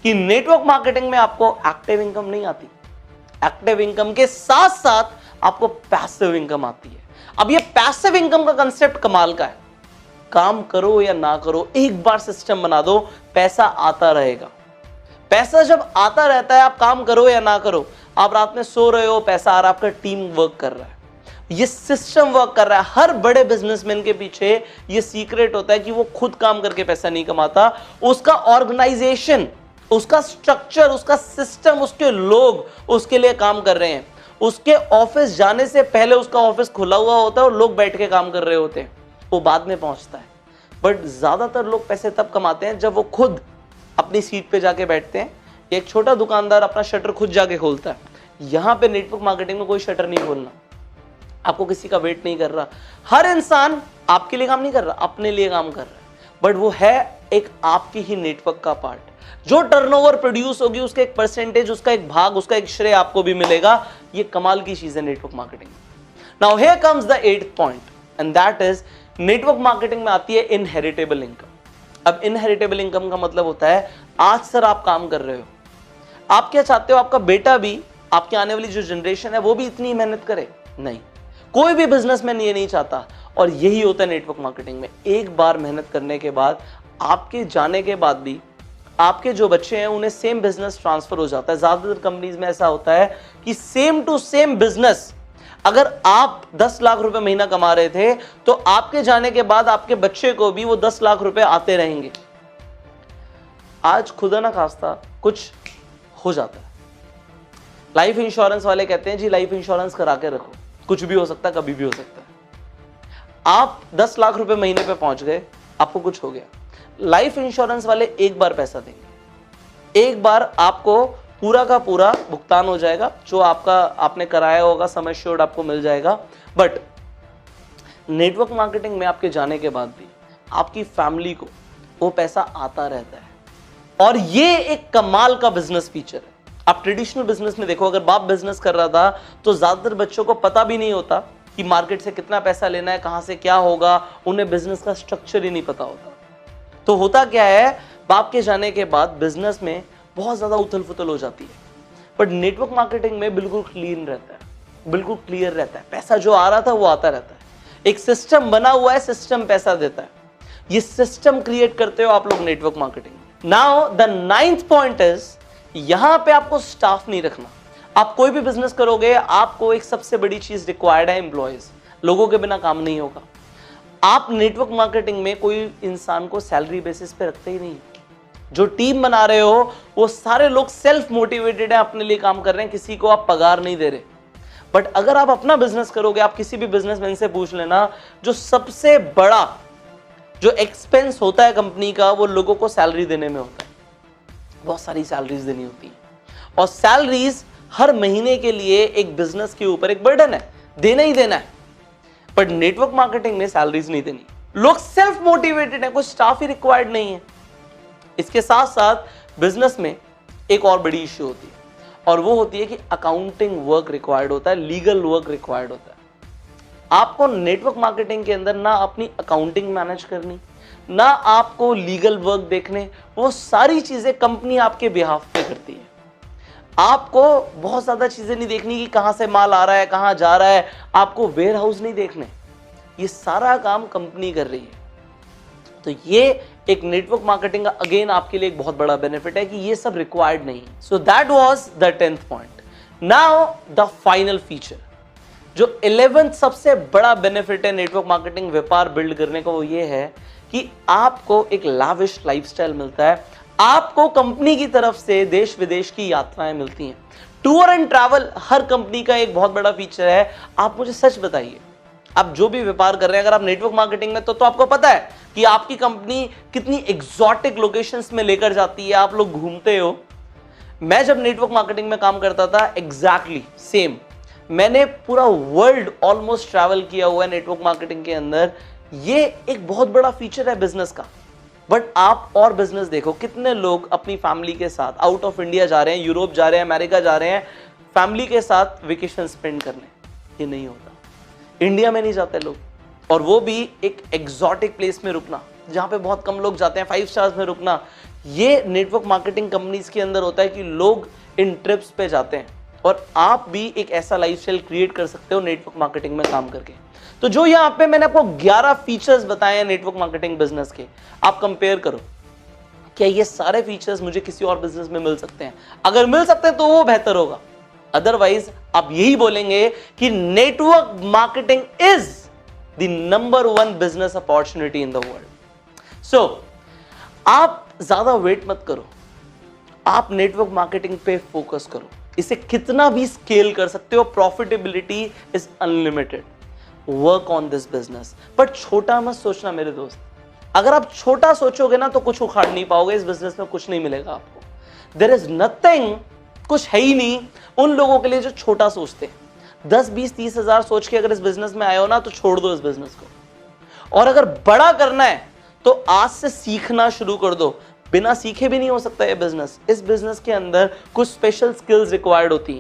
कि network marketing में आपको एक्टिव इनकम नहीं आती, एक्टिव इनकम के साथ साथ आपको पैसिव इनकम आती है। अब ये पैसिव इनकम का कंसेप्ट कमाल का है, काम करो या ना करो, एक बार सिस्टम बना दो, पैसा आता रहेगा। पैसा जब आता रहता है, आप काम करो या ना करो, आप रात में सो रहे हो, पैसा आ रहा है, आपका टीम वर्क कर रहा है, ये सिस्टम वर्क कर रहा है। हर बड़े बिजनेसमैन के पीछे ये सीक्रेट होता है कि वो खुद काम करके पैसा नहीं कमाता, उसका ऑर्गेनाइजेशन, उसका स्ट्रक्चर, उसका सिस्टम, उसके लोग उसके लिए काम कर रहे हैं। उसके ऑफिस जाने से पहले उसका ऑफिस खुला हुआ होता है और लोग बैठ के काम कर रहे होते हैं, वो बाद में पहुंचता है। बट ज्यादातर लोग पैसे तब कमाते हैं जब वो खुद अपनी सीट पे जाके बैठते हैं। एक छोटा दुकानदार अपना शटर खुद जाके खोलता है। यहां पे नेटवर्क मार्केटिंग में कोई शटर नहीं खोलना, आपको किसी का वेट नहीं कर रहा। हर इंसान आपके लिए काम नहीं कर रहा, अपने लिए काम कर रहा है, बट वो है एक आपकी ही नेटवर्क का पार्ट। जो टर्नओवर प्रोड्यूस होगी उसका एक परसेंटेज, उसका एक भाग, उसका एक श्रेय आपको भी मिलेगा। ये कमाल की चीज है network marketing. Now here comes the 8th point and that is network marketing में आती है इनहेरिटेबल इनकम। अब इनहेरिटेबल इनकम का मतलब होता है, आज सर आप काम कर रहे हो, आप क्या चाहते हो आपका बेटा भी, आपकी आने वाली जो जनरेशन है वो भी इतनी मेहनत करे? नहीं, कोई भी बिजनेसमैन ये नहीं चाहता। और यही होता है नेटवर्क मार्केटिंग में, एक बार मेहनत करने के बाद, आपके जाने के बाद भी आपके जो बच्चे हैं उन्हें सेम बिजनेस ट्रांसफर हो जाता है। ज्यादातर कंपनीज में ऐसा होता है कि सेम टू सेम बिजनेस, अगर आप 10 लाख रुपए महीना कमा रहे थे तो आपके जाने के बाद आपके बच्चे को भी वो 10 लाख रुपए आते रहेंगे। आज खुदा ना खास्ता कुछ हो जाता है, लाइफ इंश्योरेंस वाले कहते हैं जी लाइफ इंश्योरेंस करा के रखो, कुछ भी हो सकता है, कभी भी हो सकता है। आप 10 लाख रुपए महीने पे पहुंच गए, आपको कुछ हो गया, लाइफ इंश्योरेंस वाले एक बार पैसा देंगे, एक बार आपको पूरा का पूरा भुगतान हो जाएगा, जो आपने कराया होगा समय श्योर्ड आपको मिल जाएगा। बट नेटवर्क मार्केटिंग में आपके जाने के बाद भी आपकी फैमिली को वो पैसा आता रहता है, और ये एक कमाल का बिजनेस फीचर है। आप ट्रेडिशनल बिजनेस में देखो, अगर बाप बिजनेस कर रहा था तो ज्यादातर बच्चों को पता भी नहीं होता कि मार्केट से कितना पैसा लेना है, कहां से क्या होगा, उन्हें बिजनेस का स्ट्रक्चर ही नहीं पता होता। तो होता क्या है, बाप के जाने के बाद बिजनेस में बहुत ज्यादा उथल फुथल हो जाती है। बट नेटवर्क मार्केटिंग में बिल्कुल क्लीन रहता है, बिल्कुल क्लियर रहता है, पैसा जो आ रहा था वो आता रहता है, एक सिस्टम बना हुआ है, सिस्टम पैसा देता है। ये सिस्टम क्रिएट करते हो आप लोग network marketing. Now the 9th point is, यहां पे आपको स्टाफ नहीं रखना। आप कोई भी बिजनेस करोगे, आपको एक सबसे बड़ी चीज रिक्वायर्ड है, एम्प्लॉयज। लोगों के बिना काम नहीं होगा। आप नेटवर्क मार्केटिंग में कोई इंसान को सैलरी बेसिस पे रखते ही नहीं। जो टीम बना रहे हो वो सारे लोग सेल्फ मोटिवेटेड है, अपने लिए काम कर रहे हैं, किसी को आप पगार नहीं दे रहे। बट अगर आप अपना बिजनेस करोगे, आप किसी भी बिजनेसमैन से पूछ लेना, जो सबसे बड़ा जो एक्सपेंस होता है कंपनी का, वो लोगों को सैलरी देने में होता है। बहुत सारी सैलरीज देनी होती है, और सैलरीज हर महीने के लिए एक बिजनेस के ऊपर एक बर्डन है, देना ही देना है। बट नेटवर्क मार्केटिंग में सैलरीज नहीं देनी, लोग सेल्फ मोटिवेटेड है, कोई स्टाफ ही रिक्वायर्ड नहीं है। इसके साथ साथ बिजनेस में एक और बड़ी इश्यू होती है, और वो होती है कि अकाउंटिंग वर्क रिक्वायर्ड होता है, लीगल वर्क रिक्वायर्ड होता है। आपको नेटवर्क मार्केटिंग के अंदर ना अपनी अकाउंटिंग मैनेज करनी, ना आपको लीगल वर्क देखने, वो सारी चीजें कंपनी आपके बिहाफ पे करती है। आपको बहुत ज्यादा चीजें नहीं देखनी कि कहां से माल आ रहा है, कहां जा रहा है, आपको वेयर हाउस नहीं देखने, ये सारा काम कंपनी कर रही है। तो ये एक नेटवर्क मार्केटिंग का अगेन आपके लिए एक बहुत बड़ा बेनिफिट है कि ये सब रिक्वायर्ड नहीं है। So that was the 10th point. Now the final feature, जो 11th सबसे बड़ा बेनिफिट है नेटवर्क मार्केटिंग व्यापार बिल्ड करने का, वो ये है कि आपको एक लाविश लाइफस्टाइल मिलता है। आपको कंपनी की तरफ से देश विदेश की यात्राएं मिलती हैं। Tour and travel her company का एक बहुत बड़ा फीचर है। आप मुझे सच बताइए, आप जो भी व्यापार कर रहे हैं, अगर आप नेटवर्क मार्केटिंग में, तो आपको पता है कि आपकी कंपनी कितनी एग्जॉटिक लोकेशंस में लेकर जाती है, आप लोग घूमते हो। मैं जब नेटवर्क मार्केटिंग में काम करता था, एग्जैक्टली सेम, मैंने पूरा वर्ल्ड ऑलमोस्ट ट्रैवल किया हुआ है नेटवर्क मार्केटिंग के अंदर। ये एक बहुत बड़ा फीचर है बिजनेस का। बट आप और बिजनेस देखो, कितने लोग अपनी फैमिली के साथ आउट ऑफ इंडिया जा रहे हैं, यूरोप जा रहे हैं, अमेरिका जा रहे हैं फैमिली के साथ वेकेशन स्पेंड करने। ये नहीं होता, इंडिया में नहीं जाते लोग, और वो भी एक एग्जॉटिक प्लेस में रुकना, जहां पे बहुत कम लोग जाते हैं, 5 स्टार्स में रुकना। ये नेटवर्क मार्केटिंग कंपनीज के अंदर होता है कि लोग इन ट्रिप्स पे जाते हैं और आप भी एक ऐसा लाइफस्टाइल क्रिएट कर सकते हो नेटवर्क मार्केटिंग में काम करके। तो जो यहां पे मैंने आपको 11 फीचर्स बताए हैं नेटवर्क मार्केटिंग बिजनेस के, आप कंपेयर करो, क्या ये सारे फीचर्स मुझे किसी और बिजनेस में मिल सकते हैं? अगर मिल सकते हैं तो वो बेहतर होगा, अदरवाइज आप यही बोलेंगे कि network marketing is the number 1 business opportunity in the world. So आप ज्यादा वेट मत करो, आप नेटवर्क मार्केटिंग पे फोकस करो, इसे कितना भी स्केल कर सकते हो, profitability is unlimited. Work on this business, but छोटा मत सोचना मेरे दोस्त। अगर आप छोटा सोचोगे ना तो कुछ उखाड़ नहीं पाओगे, इस बिजनेस में कुछ नहीं मिलेगा आपको। देयर इज नथिंग, कुछ है ही नहीं उन लोगों के लिए जो छोटा सोचते हैं। 10, 20, 30 हजार सोच के अगर इस बिजनेस में आए हो ना तो छोड़ दो इस बिजनेस को। और अगर बड़ा करना है तो आज से सीखना शुरू कर दो। बिना सीखे भी नहीं हो सकता ये बिजनेस। इस बिजनेस के अंदर कुछ स्पेशल स्किल्स रिक्वायर्ड होती है।